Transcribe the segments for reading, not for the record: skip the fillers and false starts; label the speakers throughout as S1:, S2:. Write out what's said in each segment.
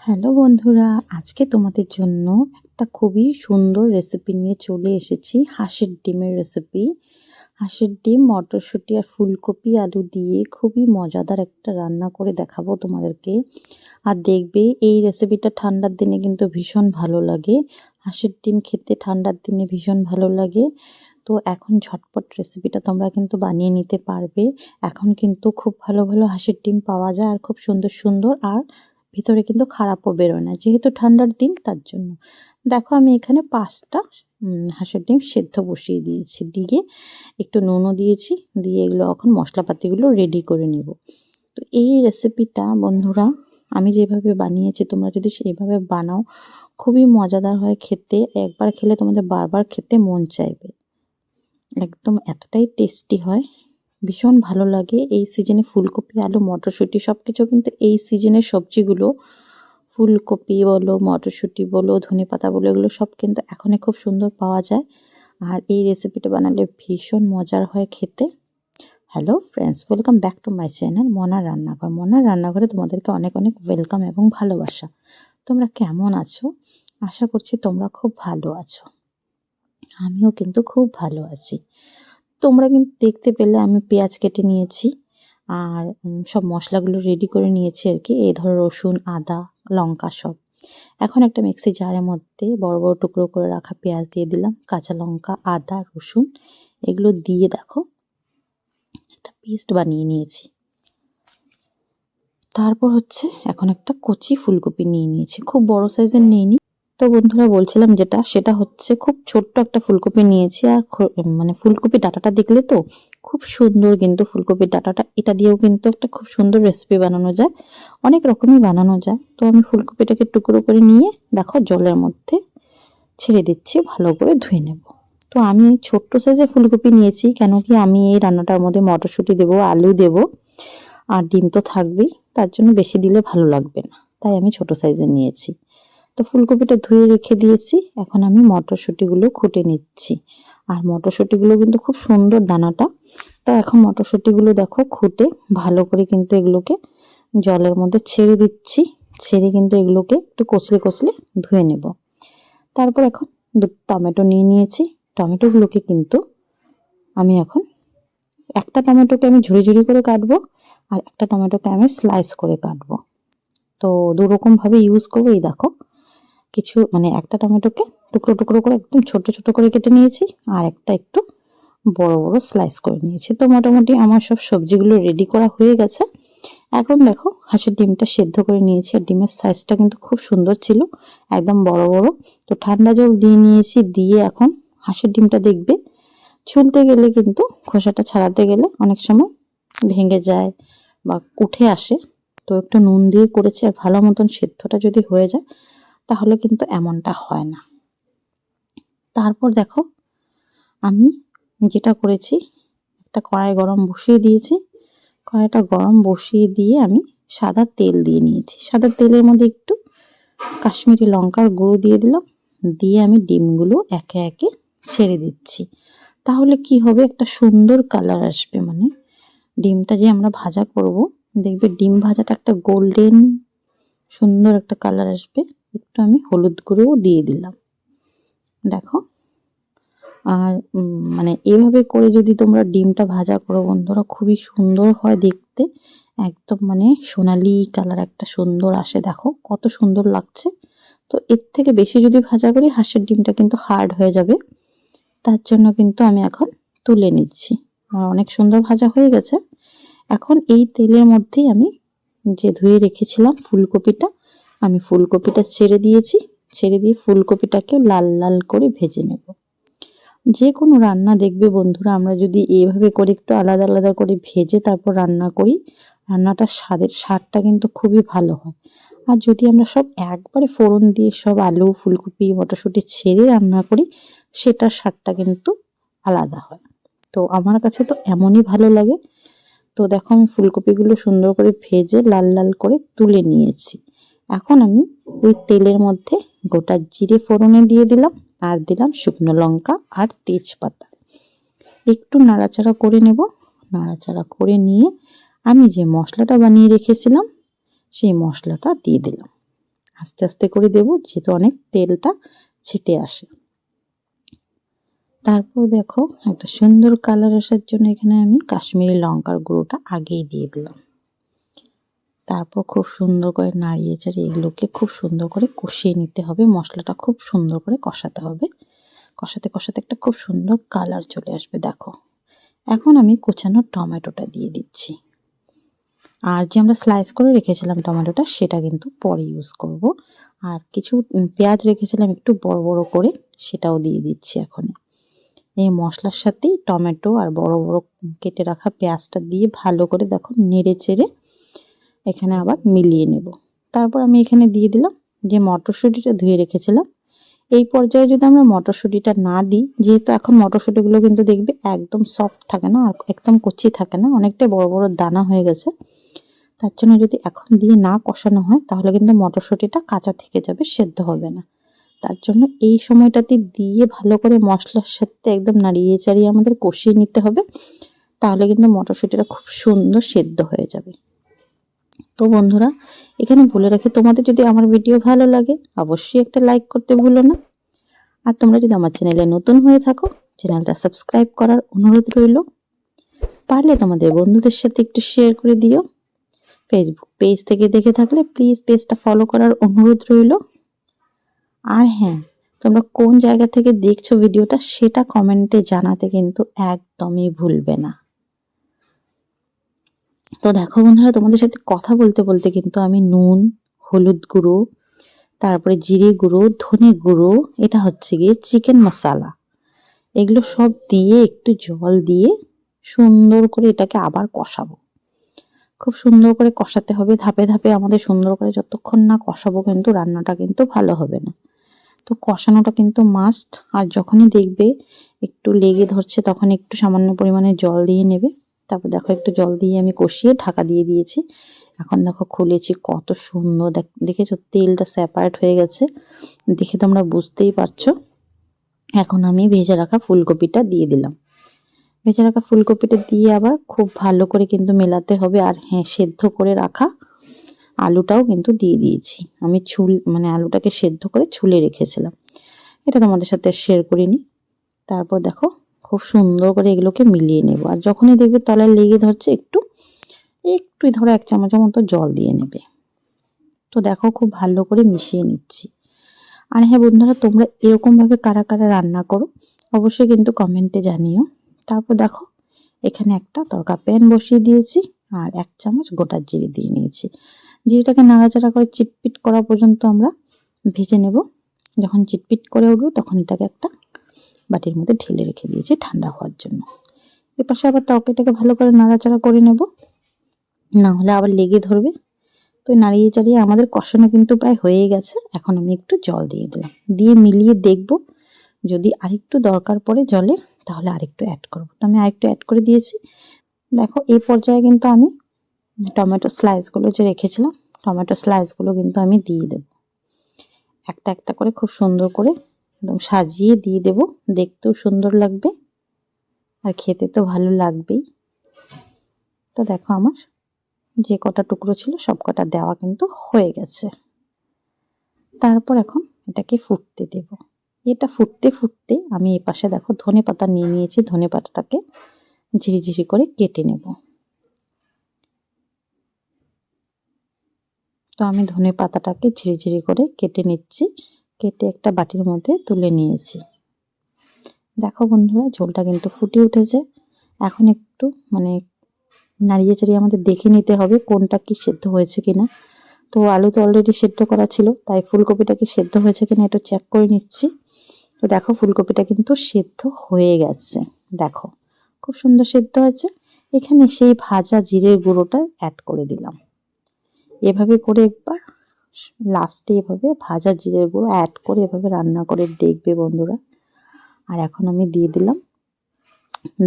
S1: Hello বন্ধুরা, আজকে তোমাদের জন্য একটা খুবই সুন্দর রেসিপি নিয়ে চলে এসেছি। হাঁসের ডিমের রেসিপি। হাঁসের ডিম, মটরশুঁটি আর ফুলকপি আলু দিয়ে খুবই মজাদার একটা রান্না করে দেখাবো তোমাদেরকে। আর দেখবে এই রেসিপিটা ঠান্ডার দিনে কিন্তু ভীষণ ভালো লাগে। হাঁসের ডিম খেতে ঠান্ডার দিনে ভীষণ ভালো লাগে। তো এখন ঝটপট রেসিপিটা তোমরা কিন্তু বানিয়ে নিতে পারবে। এখন কিন্তু খুব ভালো ভালো হাঁসের ডিম পাওয়া যায় আর খুব সুন্দর সুন্দর, আর ভিতরে কিন্তু খারাপও বেরোয় না, যেহেতু ঠান্ডার দিন তার জন্য। দেখো আমি এখানে 5টা হাঁসের ডিম সেদ্ধ বসিয়ে দিয়েছি, দিয়ে একটু নুনও দিয়েছি, দিয়ে এগুলো এখন মশলাপাতিগুলো রেডি করে নেব। তো এই রেসিপিটা বন্ধুরা আমি যেভাবে বানিয়েছি তোমরা যদি সেইভাবে বানাও খুবই মজাদার হয় খেতে। একবার খেলে তোমাদের বারবার খেতে মন চাইবে। একদম এতটাই টেস্টি হয়, ভীষণ ভালো লাগে। এই সিজনে ফুলকপি আলু মটরশুঁটি সব কিছু কিন্তু এই সিজনের সবজিগুলো, ফুলকপি বলো মটরশুঁটি বলো ধনেপাতা বলো, এগুলো সব কিন্তু এখন খুব সুন্দর পাওয়া যায়। আর এই রেসিপিটা বানালে ভীষণ মজার হয় খেতে। Hello friends, welcome back to my channel মনার রান্নাঘর। মনার রান্নাঘরে তোমাদেরকে অনেক অনেক ওয়েলকাম এবং ভালোবাসা। তোমরা কেমন আছো? আশা করছি তোমরা খুব ভালো আছো। আমিও কিন্তু খুব ভালো আছি। তোমরা কিন্তু দেখতে পেলে আমি পেঁয়াজ কেটে নিয়েছি আর সব মশলাগুলো রেডি করে নিয়েছি আর কি। এই ধরো রসুন, আদা, লঙ্কা সব। এখন একটা মিক্সি জারের মধ্যে বড় বড় টুকরো করে রাখা পেঁয়াজ দিয়ে দিলাম, কাঁচা লঙ্কা, আদা, রসুন এগুলো দিয়ে দেখো একটা পেস্ট বানিয়ে নিয়েছি। তারপর হচ্ছে এখন একটা কচি ফুলকপি নিয়ে নিয়েছি, খুব বড় সাইজের নিইনি। তো বন্ধুরা বলছিলাম সেটা হচ্ছে খুব ছোট্ট একটা ফুলকপি নিয়েছি। আর মানে ফুলকপি ডাঁটাটা দেখলে তো খুব সুন্দর, কিন্তু ফুলকপির ডাঁটাটা এটা দিয়েও কিন্তু একটা খুব সুন্দর রেসিপি বানানো যায়, অনেক রকমই বানানো যায়। তো আমি ফুলকপিটাকে টুকরো করে নিয়ে দেখো জলের মধ্যে ছেড়ে দিচ্ছি, ভালো করে ধুয়ে নেব। তো আমি ছোট্ট সাইজের ফুলকপি নিয়েছি, কেন কি আমি এই রান্নাটার মধ্যে মটরশুঁটি দেবো, আলু দেবো আর ডিম তো থাকবেই, তার জন্য বেশি দিলে ভালো লাগবে না, তাই আমি ছোট সাইজের নিয়েছি। তো ফুলকপিটা ধুয়ে রেখে দিয়েছি, এখন আমি মটরশুঁটিগুলো খুঁটে নিচ্ছি। আর মটরশুঁটিগুলো কিন্তু খুব সুন্দর দানাটা। তো এখন মটরশুঁটিগুলো দেখো খুঁটে ভালো করে কিন্তু এগুলোকে জলের মধ্যে ছেড়ে দিচ্ছি। ছেড়ে কিন্তু এগুলোকে একটু কচলে কচলে ধুয়ে নেব। তারপর এখন দুটো টমেটো নিয়ে নিয়েছি। টমেটোগুলোকে কিন্তু আমি এখন একটা টমেটোকে আমি ঝুড়ি ঝুড়ি করে কাটবো, আর একটা টমেটোকে আমি স্লাইস করে কাটবো। তো দুরকম ভাবে ইউজ করবো। এই দেখো কিছু মানে একটা টমেটোকে টুকরো টুকরো করে একদম ছোট ছোট করে কেটে নিয়েছি, আর একটা একটু বড় বড় স্লাইস করে নিয়েছি। তো মোটামুটি আমার সব সবজিগুলো রেডি করা হয়ে গেছে। এখন দেখো হাঁসের ডিমটা সেদ্ধ করে নিয়েছি, আর ডিমের সাইজটা কিন্তু খুব সুন্দর ছিল, একদম বড় বড়। তো ঠান্ডা জল দিয়ে নিয়েছি, দিয়ে এখন হাঁসের ডিমটা দেখবে ছুলতে গেলে কিন্তু খোসাটা ছাড়াতে গেলে অনেক সময় ভেঙে যায় বা উঠে আসে। তো একটু নুন দিয়ে করেছি, আর ভালো মতন সেদ্ধটা যদি হয়ে যায় তাহলে কিন্তু এমনটা হয় না। তারপর দেখো আমি যেটা করেছি, একটা কড়াই গরম বসিয়ে দিয়েছি। কড়াইটা গরম বসিয়ে দিয়ে আমি সাদা তেল দিয়ে নিয়েছি। সাদা তেলের মধ্যে একটু কাশ্মীরি লঙ্কার গুঁড়ো দিয়ে দিলাম, দিয়ে আমি ডিমগুলো একে একে ছেড়ে দিচ্ছি। তাহলে কি হবে, একটা সুন্দর কালার আসবে। মানে ডিমটা যে আমরা ভাজা করব, দেখবে ডিম ভাজাটা একটা গোল্ডেন সুন্দর একটা কালার আসবে। একটু আমি হলুদ গুঁড়োও দিয়ে দিলাম দেখো। আর মানে এভাবে করে যদি তোমরা ডিমটা ভাজা করো বন্ধুরা, খুবই সুন্দর হয় দেখতে, একদম মানে সোনালি কালার একটা সুন্দর আসে, দেখো কত সুন্দর লাগছে। তো এর থেকে বেশি যদি ভাজা করি হাঁসের ডিমটা কিন্তু হার্ড হয়ে যাবে, তার জন্য কিন্তু আমি এখন তুলে নিচ্ছি। আমার অনেক সুন্দর ভাজা হয়ে গেছে। এখন এই তেলের মধ্যেই আমি যে ধুয়ে রেখেছিলাম ফুলকপিটা, আমি ফুলকপিটা ছেড়ে দিয়েছি। ছেড়ে দিয়ে ফুলকপিটাকে লাল লাল করে ভেজে নেব। যে কোনো রান্না দেখবে বন্ধুরা, আমরা যদি এইভাবে করে একটু আলাদা আলাদা করে ভেজে তারপর রান্না করি, রান্নাটা স্বাদটা কিন্তু খুবই ভালো হয়। আর যদি আমরা সব একবারে ফোড়ন দিয়ে সব আলু ফুলকপি মটরশুঁটি ছেড়ে রান্না করি, সেটার স্বাদটা কিন্তু আলাদা হয়। তো আমার কাছে তো এমনই ভালো লাগে। তো দেখো আমি ফুলকপিগুলো সুন্দর করে ভেজে লাল লাল করে তুলে নিয়েছি। এখন আমি ওই তেলের মধ্যে গোটা জিরে ফোড়নে দিয়ে দিলাম, আর দিলাম শুকনো লঙ্কা আর তেজপাতা। একটু নাড়াচাড়া করে নেব। নাড়াচাড়া করে নিয়ে আমি যে মশলাটা বানিয়ে রেখেছিলাম সেই মশলাটা দিয়ে দিলাম। আস্তে আস্তে করে দেবো, যেহেতু অনেক তেলটা ছিটে আসে। তারপর দেখো একটা সুন্দর কালার আসার জন্য এখানে আমি কাশ্মীরি লঙ্কার গুঁড়োটা আগেই দিয়ে দিলাম। তারপর খুব সুন্দর করে নাড়িয়ে চাড়িয়ে এগুলোকে খুব সুন্দর করে কষিয়ে নিতে হবে। মশলাটা খুব সুন্দর করে কষাতে হবে। কষাতে কষাতে একটা খুব সুন্দর কালার চলে আসবে। দেখো এখন আমি কুচানো টমেটোটা দিয়ে দিচ্ছি। আর যে আমরা স্লাইস করে রেখেছিলাম টমেটোটা, সেটা কিন্তু পরে ইউজ করব। আর কিছু পেঁয়াজ রেখেছিলাম একটু বড় বড় করে, সেটাও দিয়ে দিচ্ছি এখন। এই মশলার সাথেই টমেটো আর বড় বড় কেটে রাখা পেঁয়াজটা দিয়ে ভালো করে দেখো নেড়ে চেড়ে এখানে আবার মিলিয়ে নেব। তারপর আমি এখানে দিয়ে দিলাম যে মটরশুঁটিটা ধুয়ে রেখেছিলাম। এই পর্যায়ে যদি আমরা মটরশুঁটিটা না দিই, যেহেতু এখন মটরশুঁটিগুলো কিন্তু দেখবে একদম সফট থাকে না আর একদম কচি থাকে না, অনেকটাই বড় বড় দানা হয়ে গেছে। তার জন্য যদি এখন দিয়ে না কষানো হয় তাহলে কিন্তু মটরশুঁটিটা কাঁচা থেকে যাবে, সেদ্ধ হবে না। তার জন্য এই সময়টাতে দিয়ে ভালো করে মশলার সাথে একদম নাড়িয়ে চাড়িয়ে আমাদের কষিয়ে নিতে হবে, তাহলে কিন্তু মটরশুঁটিটা খুব সুন্দর সেদ্ধ হয়ে যাবে। তো বন্ধুরা, এখানে বলে রাখি, তোমাদের যদি আমার ভিডিও ভালো লাগে অবশ্যই একটা লাইক করতে ভুলো না। আর তোমরা যদি আমার চ্যানেলে নতুন হয়ে থাকো, চ্যানেলটা সাবস্ক্রাইব করার অনুরোধ রইল। পারলে তোমাদের বন্ধুদের সাথে একটু শেয়ার করে দিও। ফেসবুক পেজ থেকে দেখে থাকলে প্লিজ পেজটা ফলো করার অনুরোধ রইল। আর হ্যাঁ, তোমরা কোন জায়গা থেকে দেখছো ভিডিওটা সেটা কমেন্টে জানাতে কিন্তু একদমই ভুলবে না। তো দেখো বন্ধুরা, তোমাদের সাথে কথা বলতে বলতে কিন্তু আমি নুন, হলুদ গুঁড়ো, তারপরে জিরে গুঁড়ো, ধনে গুঁড়ো, এটা হচ্ছে গিয়ে চিকেন মশলা, এগুলো সব দিয়ে একটু জল দিয়ে সুন্দর করে এটাকে আবার কষাবো। খুব সুন্দর করে কষাতে হবে ধাপে ধাপে আমাদের, সুন্দর করে যতক্ষণ না কষাবো কিন্তু রান্নাটা কিন্তু ভালো হবে না। তো কষানোটা কিন্তু মাস্ট। আর যখনই দেখবে একটু লেগে ধরছে তখন একটু সামান্য পরিমাণে জল দিয়ে নেবে। তারপর দেখো একটু জল দিয়ে আমি কষিয়ে ঢাকা দিয়ে দিয়েছি। এখন দেখো খুলেছি, কত সুন্দর দেখেছো তেলটা সেপারেট হয়ে গেছে, দেখে তোমরা বুঝতেই পারছো। এখন আমি ভেজে রাখা ফুলকপিটা দিয়ে দিলাম। ভেজে রাখা ফুলকপিটা দিয়ে আবার খুব ভালো করে কিন্তু মেলাতে হবে। আর হ্যাঁ, সেদ্ধ করে রাখা আলুটাও কিন্তু দিয়ে দিয়েছি। আমি আলুটাকে সেদ্ধ করে ছুলে রেখেছিলাম, এটা তোমাদের সাথে শেয়ার করিনি। তারপর দেখো খুব সুন্দর করে এগুলোকে মিলিয়ে নেব। আর যখনই দেখবে তলায় লেগে ধরছে একটু ধরো 1 চামচের মতো জল দিয়ে নেবে। তো দেখো খুব ভালো করে মিশিয়ে নিচ্ছি। আর হ্যাঁ বন্ধুরা, তোমরা এরকম ভাবে কারা কারা রান্না করো অবশ্যই কিন্তু কমেন্টে জানিও। তারপর দেখো এখানে একটা তড়কা প্যান বসিয়ে দিয়েছি আর 1 চামচ গোটা জিরে দিয়ে নিয়েছি। জিরেটাকে নাড়াচাড়া করে চিটপিট করা পর্যন্ত আমরা ভেজে নেব। যখন চিটপিট করে উঠবে তখন এটাকে একটা বাটির মধ্যে ঢেলে রেখে দিয়েছি ঠান্ডা হওয়ার জন্য। এপাশে আবার তরকারিটাকে ভালো করে নাড়াচাড়া করে নেব, না হলে আবার লেগে ধরবে। তো নাড়িয়ে চাড়িয়ে আমাদের কষানো কিন্তু প্রায় হয়ে গেছে। এখন আমি একটু জল দিয়ে দিলাম, দিয়ে মিলিয়ে দেখব, যদি আরেকটু দরকার পড়ে জলের তাহলে আরেকটু অ্যাড করবো। তো আমি আরেকটু অ্যাড করে দিয়েছি। দেখো এই পর্যায়ে কিন্তু আমি টমেটো স্লাইসগুলো যে রেখেছিলাম, টমেটো স্লাইসগুলো কিন্তু আমি দিয়ে দেব। একটা একটা করে খুব সুন্দর করে একদম সাজিয়ে দিয়ে দেব, দেখতেও সুন্দর লাগবে আর খেতে তো ভালো লাগবেই। তো দেখো আমার যে কটা টুকরো ছিল সব কটা দেওয়া কিন্তু হয়ে গেছে। তারপর এখন এটাকে ফুটতে দেব। এটা ফুটতে ফুটতে আমি এই পাশে দেখো ধনে পাতা নিয়ে নিয়েছি, ধনে পাতাটাকে ঝিরিঝিরি করে কেটে নেব। তো আমি ধনে পাতাটাকে ঝিরিঝিরি করে কেটে নিচ্ছি, কেটে একটা বাটির মধ্যে তুলে নিয়েছি। দেখো বন্ধুরা, ঝোলটা কিন্তু ফুটে উঠেছে। এখন একটু নাড়িয়ে চাড়িয়ে আমাদের দেখে নিতে হবে কোনটা কি সেদ্ধ হয়েছে কিনা। তো আলু তো অলরেডি সেদ্ধ করা ছিল, তাই ফুলকপিটা কি সেদ্ধ হয়েছে কিনা একটু চেক করে নিচ্ছি। তো দেখো ফুলকপিটা কিন্তু সেদ্ধ হয়ে গেছে, দেখো খুব সুন্দর সেদ্ধ হয়েছে। এখানে সেই ভাজা জিরের গুঁড়োটা অ্যাড করে দিলাম। এভাবে করে একবার লাস্টে এভাবে ভাজা জিরের গুঁড়ো অ্যাড করে এভাবে রান্না করে দেখবে বন্ধুরা। আর এখন আমি দিয়ে দিলাম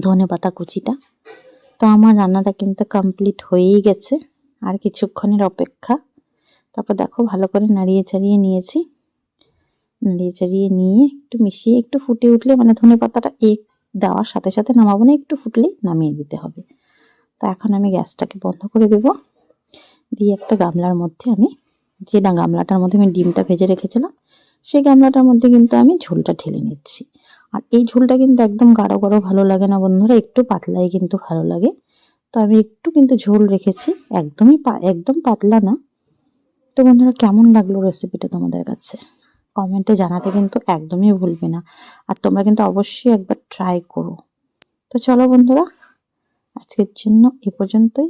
S1: ধনে পাতা কুচিটা। তো আমার রান্নাটা কিন্তু কমপ্লিট হয়েই গেছে, আর কিছুক্ষণের অপেক্ষা। তারপর দেখো ভালো করে নাড়িয়ে চাড়িয়ে নিয়েছি, নাড়িয়ে চাড়িয়ে নিয়ে একটু মিশিয়ে একটু ফুটে উঠলে ধনে পাতাটা দেওয়ার সাথে সাথে নামাবো না, একটু ফুটলেই নামিয়ে দিতে হবে। তো এখন আমি গ্যাসটাকে বন্ধ করে দেব, দিয়ে একটা গামলার মধ্যে আমি যে গামলাটার মধ্যে আমি ডিমটা ভেজে রেখেছিলাম, সেই গামলাটার মধ্যে কিন্তু আমি ঝোলটা ঢেলে নিচ্ছি। আর এই ঝোলটা কিন্তু একদম গাঢ় গাঢ় ভালো লাগে না বন্ধুরা, একটু পাতলাই কিন্তু ভালো লাগে। তো আমি একটু কিন্তু ঝোল রেখেছি, একদম পাতলা না। তো বন্ধুরা, কেমন লাগলো রেসিপিটা তোমাদের কাছে কমেন্টে জানাতে কিন্তু একদমই ভুলবে না। আর তোমরা কিন্তু অবশ্যই একবার ট্রাই করো। তো চলো বন্ধুরা, আজকের জন্য এ পর্যন্তই।